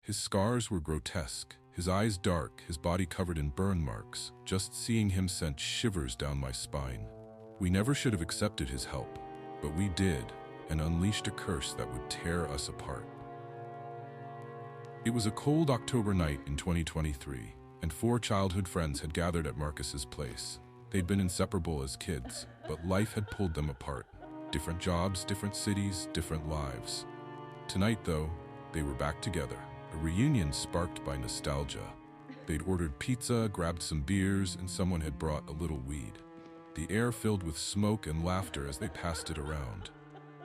His scars were grotesque, his eyes dark, his body covered in burn marks. Just seeing him sent shivers down my spine. We never should have accepted his help, but we did, and unleashed a curse that would tear us apart. It was a cold October night in 2023, and 4 childhood friends had gathered at Marcus's place. They'd been inseparable as kids, but life had pulled them apart. Different jobs, different cities, different lives. Tonight, though, they were back together, a reunion sparked by nostalgia. They'd ordered pizza, grabbed some beers, and someone had brought a little weed. The air filled with smoke and laughter as they passed it around.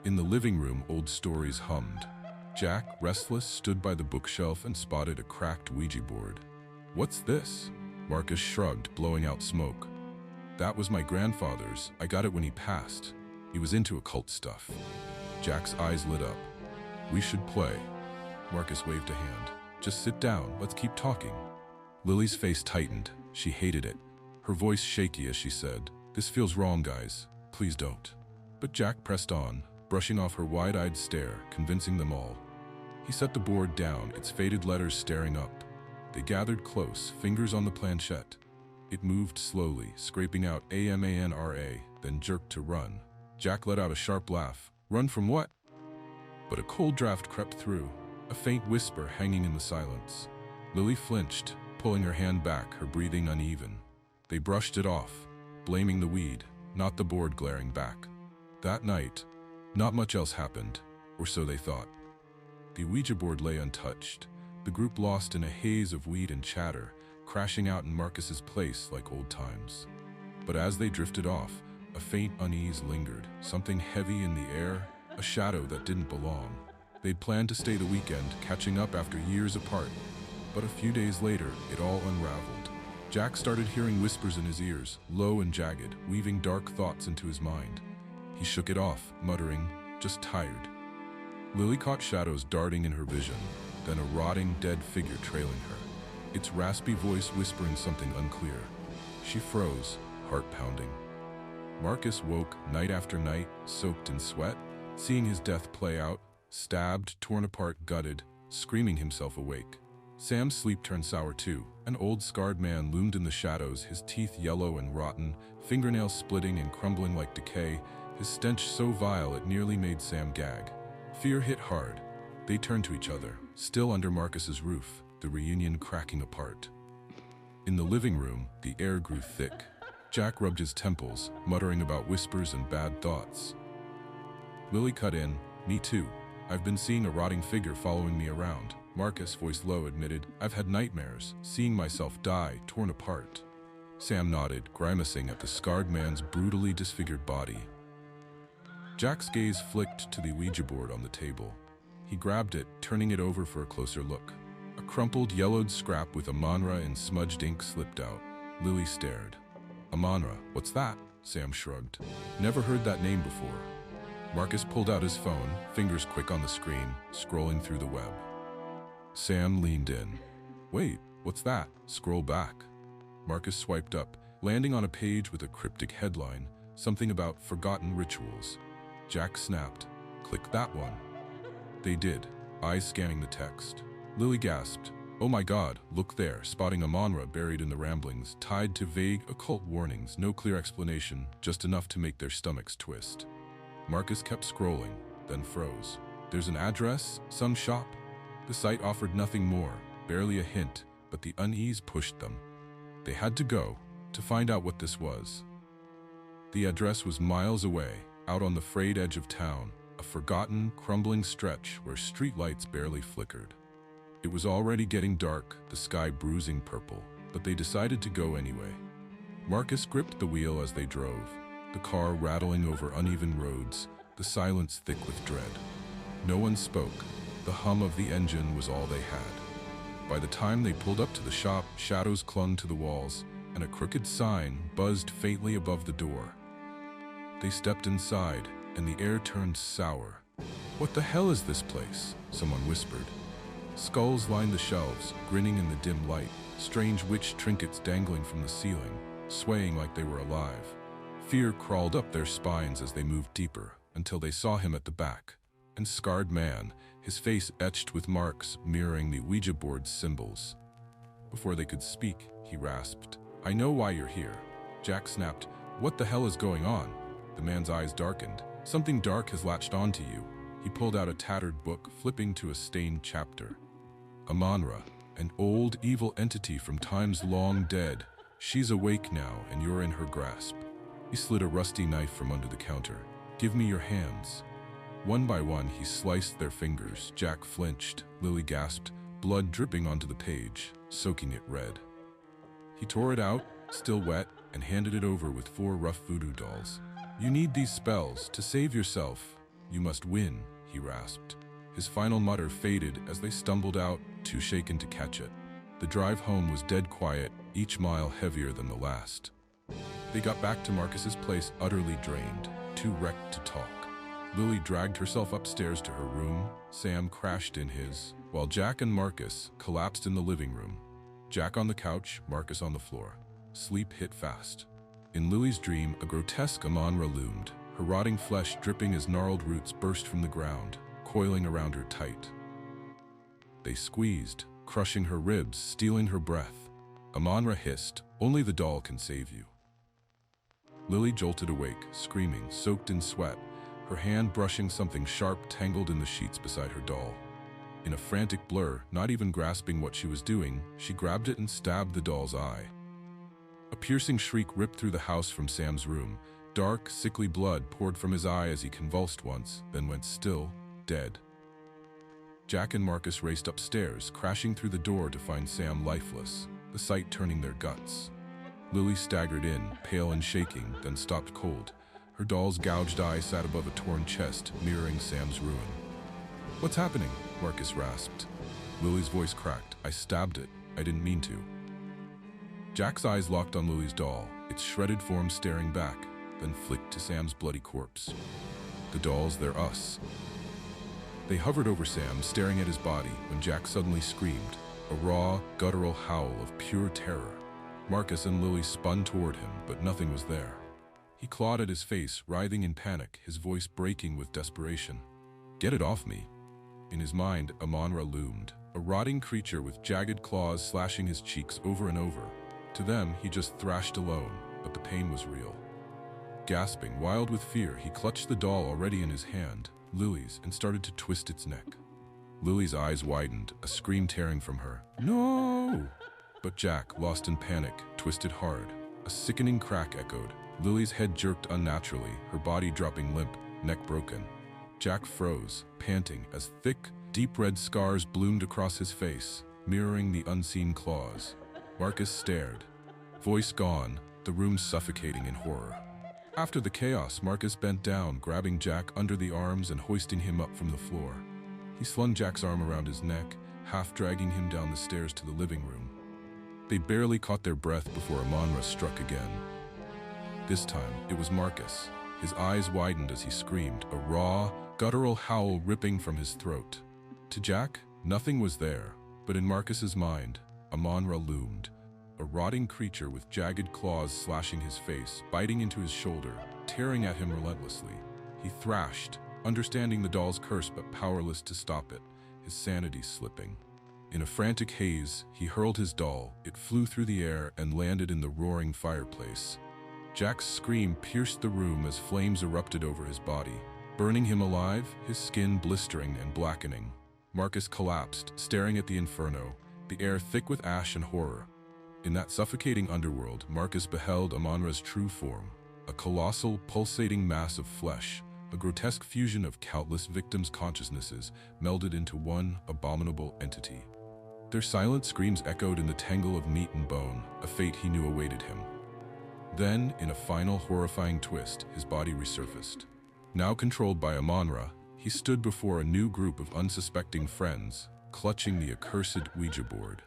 In the living room, old stories hummed. Jack, restless, stood by the bookshelf and spotted a cracked Ouija board. "What's this?" Marcus shrugged, blowing out smoke. "That was my grandfather's. I got it when he passed. He was into occult stuff." Jack's eyes lit up. "We should play." Marcus waved a hand. "Just sit down, let's keep talking." Lily's face tightened. She hated it. Her voice shaky as she said, "This feels wrong, guys. Please don't." But Jack pressed on, brushing off her wide-eyed stare, convincing them all. He set the board down, its faded letters staring up. They gathered close, fingers on the planchette. It moved slowly, scraping out AMANRA, then jerked to run. Jack let out a sharp laugh. "Run from what?" But a cold draft crept through, a faint whisper hanging in the silence. Lily flinched, pulling her hand back, her breathing uneven. They brushed it off, blaming the weed, not the board glaring back. That night, not much else happened, or so they thought. The Ouija board lay untouched, the group lost in a haze of weed and chatter, crashing out in Marcus's place like old times. But as they drifted off, a faint unease lingered, something heavy in the air, a shadow that didn't belong. They'd planned to stay the weekend, catching up after years apart. But a few days later, it all unraveled. Jack started hearing whispers in his ears, low and jagged, weaving dark thoughts into his mind. He shook it off, muttering, "Just tired." Lily caught shadows darting in her vision, then a rotting, dead figure trailing her, its raspy voice whispering something unclear. She froze, heart pounding. Marcus woke night after night, soaked in sweat, seeing his death play out, stabbed, torn apart, gutted, screaming himself awake. Sam's sleep turned sour too. An old scarred man loomed in the shadows, his teeth yellow and rotten, fingernails splitting and crumbling like decay, his stench so vile it nearly made Sam gag. Fear hit hard. They turned to each other, still under Marcus's roof, the reunion cracking apart. In the living room, the air grew thick. Jack rubbed his temples, muttering about whispers and bad thoughts. Lily cut in, "Me too. I've been seeing a rotting figure following me around." Marcus, voice low, admitted, "I've had nightmares, seeing myself die, torn apart." Sam nodded, grimacing at the scarred man's brutally disfigured body. Jack's gaze flicked to the Ouija board on the table. He grabbed it, turning it over for a closer look. A crumpled, yellowed scrap with Amanra in smudged ink slipped out. Lily stared. "Amanra, what's that?" Sam shrugged. "Never heard that name before." Marcus pulled out his phone, fingers quick on the screen, scrolling through the web. Sam leaned in. "Wait, what's that?" "Scroll back." Marcus swiped up, landing on a page with a cryptic headline, something about forgotten rituals. Jack snapped, "Click that one." They did, eyes scanning the text. Lily gasped, "Oh my God, look there," spotting Amanra buried in the ramblings, tied to vague occult warnings, no clear explanation, just enough to make their stomachs twist. Marcus kept scrolling, then froze. "There's an address, some shop." The site offered nothing more, barely a hint, but the unease pushed them. They had to go, to find out what this was. The address was miles away, out on the frayed edge of town, a forgotten, crumbling stretch where streetlights barely flickered. It was already getting dark, the sky bruising purple, but they decided to go anyway. Marcus gripped the wheel as they drove, the car rattling over uneven roads, the silence thick with dread. No one spoke. The hum of the engine was all they had. By the time they pulled up to the shop, shadows clung to the walls, and a crooked sign buzzed faintly above the door. They stepped inside, and the air turned sour. "What the hell is this place?" someone whispered. Skulls lined the shelves, grinning in the dim light, strange witch trinkets dangling from the ceiling, swaying like they were alive. Fear crawled up their spines as they moved deeper, until they saw him at the back. An scarred man, his face etched with marks mirroring the Ouija board's symbols. Before they could speak, he rasped, "I know why you're here." Jack snapped, "What the hell is going on?" The man's eyes darkened. "Something dark has latched onto you." He pulled out a tattered book, flipping to a stained chapter. "Amonra, an old evil entity from times long dead. She's awake now, and you're in her grasp." He slid a rusty knife from under the counter. "Give me your hands." One by one, he sliced their fingers. Jack flinched. Lily gasped, blood dripping onto the page, soaking it red. He tore it out, still wet, and handed it over with 4 rough voodoo dolls. "You need these spells to save yourself. You must win," he rasped. His final mutter faded as they stumbled out, too shaken to catch it. The drive home was dead quiet, each mile heavier than the last. They got back to Marcus's place utterly drained, too wrecked to talk. Lily dragged herself upstairs to her room. Sam crashed in his, while Jack and Marcus collapsed in the living room. Jack on the couch, Marcus on the floor. Sleep hit fast. In Lily's dream, a grotesque Amonra loomed, her rotting flesh dripping as gnarled roots burst from the ground, coiling around her tight. They squeezed, crushing her ribs, stealing her breath. Amonra hissed, "Only the doll can save you." Lily jolted awake, screaming, soaked in sweat, her hand brushing something sharp tangled in the sheets beside her doll. In a frantic blur, not even grasping what she was doing, she grabbed it and stabbed the doll's eye. A piercing shriek ripped through the house from Sam's room. Dark, sickly blood poured from his eye as he convulsed once, then went still, dead. Jack and Marcus raced upstairs, crashing through the door to find Sam lifeless, the sight turning their guts. Lily staggered in, pale and shaking, then stopped cold. Her doll's gouged eye sat above a torn chest, mirroring Sam's ruin. "What's happening?" Marcus rasped. Lily's voice cracked. "I stabbed it. I didn't mean to." Jack's eyes locked on Lily's doll, its shredded form staring back, then flicked to Sam's bloody corpse. "The dolls, they're us." They hovered over Sam, staring at his body, when Jack suddenly screamed, a raw, guttural howl of pure terror. Marcus and Lily spun toward him, but nothing was there. He clawed at his face, writhing in panic, his voice breaking with desperation. "Get it off me." In his mind, Amonra loomed, a rotting creature with jagged claws slashing his cheeks over and over. To them, he just thrashed alone, but the pain was real. Gasping, wild with fear, he clutched the doll already in his hand, Lily's, and started to twist its neck. Lily's eyes widened, a scream tearing from her. "No!" But Jack, lost in panic, twisted hard. A sickening crack echoed. Lily's head jerked unnaturally, her body dropping limp, neck broken. Jack froze, panting, as thick, deep red scars bloomed across his face, mirroring the unseen claws. Marcus stared. Voice gone, the room suffocating in horror. After the chaos, Marcus bent down, grabbing Jack under the arms and hoisting him up from the floor. He slung Jack's arm around his neck, half dragging him down the stairs to the living room. They barely caught their breath before Amonra struck again. This time, it was Marcus. His eyes widened as he screamed, a raw, guttural howl ripping from his throat. To Jack, nothing was there, but in Marcus's mind, Amonra loomed, a rotting creature with jagged claws slashing his face, biting into his shoulder, tearing at him relentlessly. He thrashed, understanding the doll's curse but powerless to stop it, his sanity slipping. In a frantic haze, he hurled his doll. It flew through the air and landed in the roaring fireplace. Jack's scream pierced the room as flames erupted over his body, burning him alive, his skin blistering and blackening. Marcus collapsed, staring at the inferno, the air thick with ash and horror. In that suffocating underworld, Marcus beheld Amonra's true form, a colossal, pulsating mass of flesh, a grotesque fusion of countless victims' consciousnesses melded into one abominable entity. Their silent screams echoed in the tangle of meat and bone, a fate he knew awaited him. Then, in a final horrifying twist, his body resurfaced. Now controlled by Amonra, he stood before a new group of unsuspecting friends, clutching the accursed Ouija board.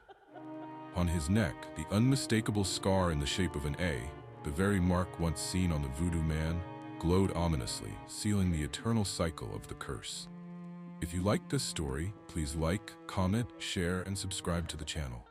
On his neck, the unmistakable scar in the shape of an A, the very mark once seen on the voodoo man, glowed ominously, sealing the eternal cycle of the curse. If you liked this story, please like, comment, share, and subscribe to the channel.